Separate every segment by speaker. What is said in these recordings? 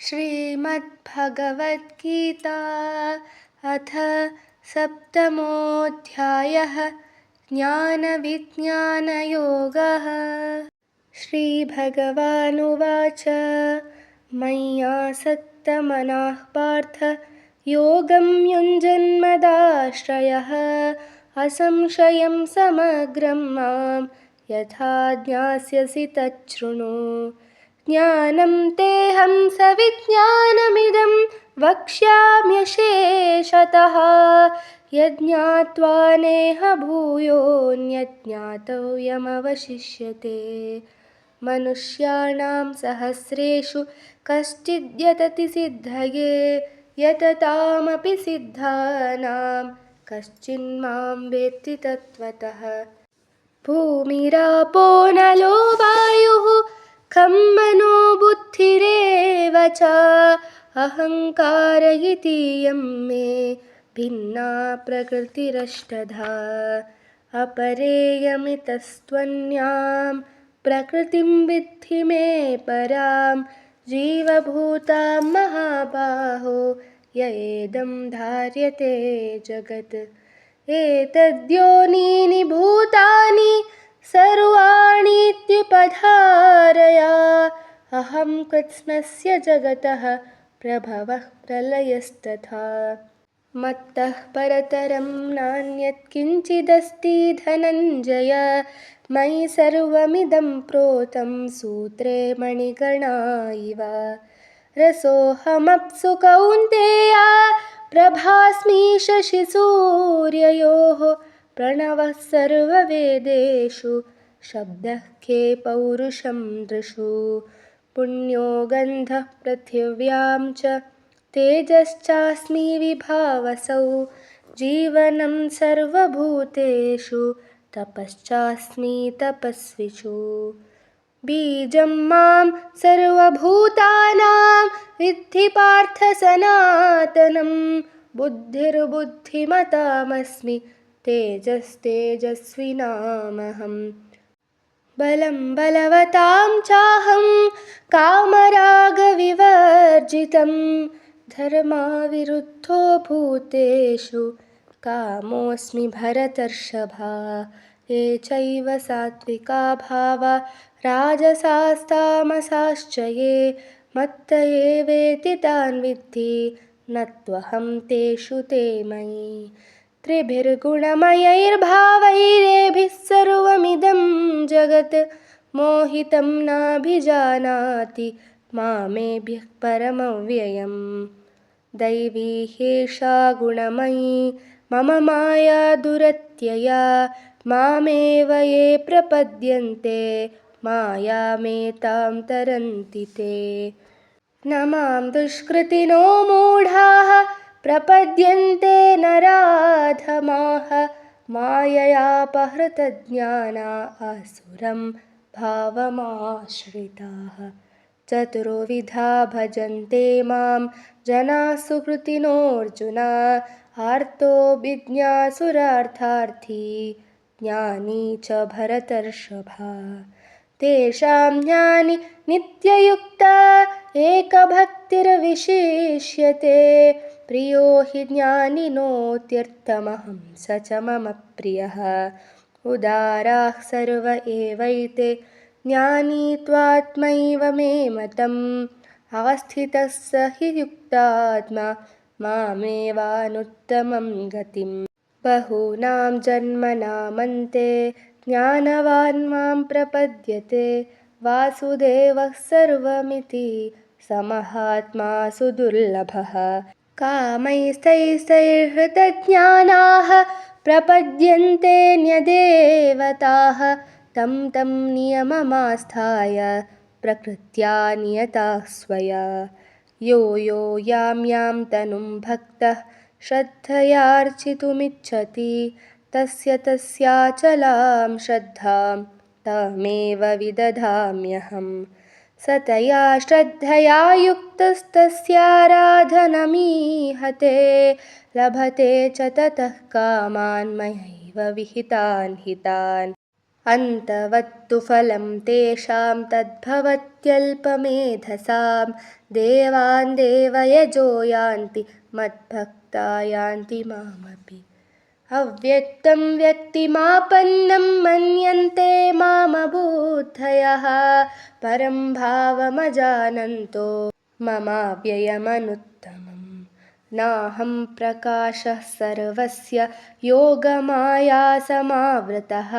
Speaker 1: श्रीमद्भगवद्गीता अथ सप्तमोऽध्यायः। ज्ञानविज्ञानयोगः। श्रीभगवानुवाच मय्यासक्तमनः पार्थ योगं युञ्जन्मदाश्रयः असंशयं समग्रं मां यथा ज्ञास्यसि तच्छृणु। ज्ञानं तेऽहं सविज्ञानमिदं वक्ष्याम्यशेषतः यज्ञात्वा नेह भूयोऽन्यज्ञातव्यमवशिष्यते। मनुष्याणां सहस्रेषु कश्चिद्यतति सिद्धये यततामपि सिद्धानां कश्चिन्मां वेत्ति तत्त्वतः। भूमिरापो नलो वायुः खं मनो बुद्धिरेव च अहङ्कार इतीयं मे भिन्ना प्रकृतिरष्टधा। अपरेयमितस्त्वन्यां प्रकृतिं विद्धि मे परां जीवभूतां महाबाहो य एदं धार्यते जगत्। एतद्योनीनि भूतानि सर्वाणीत्युपधारय अहं कृत्स्नस्य जगतः प्रभवः प्रलयस्तथा। मत्तः परतरं नान्यत् किञ्चिदस्ति धनञ्जय मयि सर्वमिदं प्रोतं सूत्रे मणिगणा इव। रसोऽहमप्सु कौन्तेय प्रभास्मि शशिसूर्ययोः प्रणवः सर्ववेदेषु शब्दः खे पौरुषं दृषु। पुण्यो गन्धः पृथिव्यां च तेजश्चास्मि विभावसौ जीवनं सर्वभूतेषु तपश्चास्मि तपस्विषु। बीजं मां सर्वभूतानां विद्धि पार्थ सनातनं बुद्धिर्बुद्धिमतामस्मि तेजस्तेजस्विनामहम्। बलं बलवतां चाहं कामरागविवर्जितं धर्माविरुद्धो भूतेषु कामोऽस्मि भरतर्षभा। ये चैव सात्विका भावा राजसास्तामसाश्च ये मत्त एवेति तान् विद्धि न त्वहं तेषु ते मयि। त्रिभिर्गुणमयैर्भावैरेभिः सर्वमिदं जगत् मोहितं नाभिजानाति मामेभ्यः परमव्ययम्। दैवी ह्येषा गुणमयी मम माया दुरत्यया मामेव ये प्रपद्यन्ते मायामेतां तरन्ति ते। न मां दुष्कृतिनो मूढाः प्रपद्यन्ते नराधमाः माययापहृतज्ञाना आसुरं भावमाश्रिताः। चतुर्विधा भजन्ते मां जनाः सुकृतिनोऽर्जुन आर्तो विज्ञासुरार्थार्थी ज्ञानी च भरतर्षभा। तेषां ज्ञानि नित्ययुक्ता एकभक्तिर्विशिष्यते प्रियो हि ज्ञानिनोत्यर्थमहं स च मम प्रियः। उदाराः सर्व एवैते ज्ञानी त्वात्मैव मे मतम् अवस्थितः स हि युक्तात्मा मामेवानुत्तमं गतिम्। बहूनां जन्मनामन्ते ज्ञानवान् मां प्रपद्यते वासुदेवः सर्वमिति स महात्मा सुदुर्लभः। कामैस्तैस्तैर्हृतज्ञानाः प्रपद्यन्तेऽन्यदेवताः तं तं नियममास्थाय प्रकृत्या नियताः स्वया। यो यो यां यां तनुं भक्तः श्रद्धयार्चितुमिच्छति तस्य तस्याचलां श्रद्धां तमेव विदधाम्यहम्। सतया श्रद्धया युक्तस्तस्याराधनमीहते लभते च ततः कामान् मयैव विहितान् हितान्। अन्तवत्तु फलं तेषां तद्भवत्यल्पमेधसां देवान् देवयजो यान्ति मद्भक्ता यान्ति मामपि अव्यक्तं व्यक्तिमापन्नं मन्यन्ते मामबुद्धयः परं भावमजानन्तो ममाव्ययमनुत्तमम् नाहं प्रकाशः सर्वस्य योगमाया समावृतः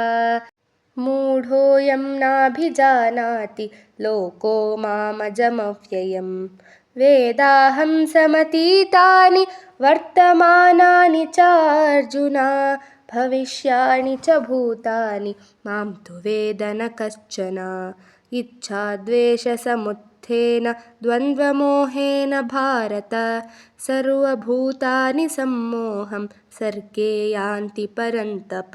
Speaker 1: मूढोऽयं नाभिजानाति लोको मामजमव्ययम् वेदाहं समतीतानि वर्तमानानि चार्जुन भविष्याणि च भूतानि मां तु वेद न कश्चन इच्छाद्वेषसमुत्थेन द्वन्द्वमोहेन भारत सर्वभूतानि सम्मोहं सर्गे यान्ति परन्तप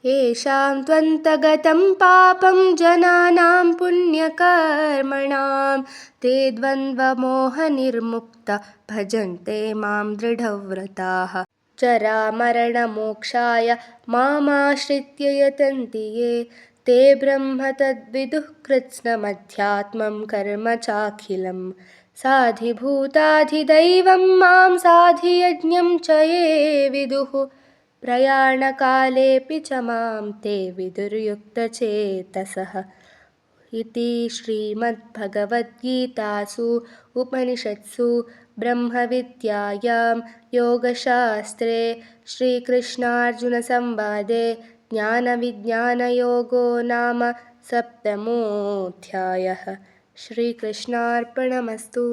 Speaker 1: येषां त्वन्तगतं पापं जनानां पुण्यकर्मणां ते द्वन्द्वमोहनिर्मुक्ता भजन्ते मां दृढव्रताः जरामरणमोक्षाय मामाश्रित्य यतन्ति ये ते ब्रह्म तद्विदुः कृत्स्नमध्यात्मं कर्म चाखिलं साधिभूताधिदैवं मां साधियज्ञं च ये विदुः प्रयाणकालेऽपि च मां ते विदुर्युक्तचेतसः इति श्रीमद्भगवद्गीतासु उपनिषत्सु ब्रह्मविद्यायां योगशास्त्रे श्रीकृष्णार्जुनसंवादे ज्ञानविज्ञानयोगो नाम सप्तमोऽध्यायः। श्रीकृष्णार्पणमस्तु।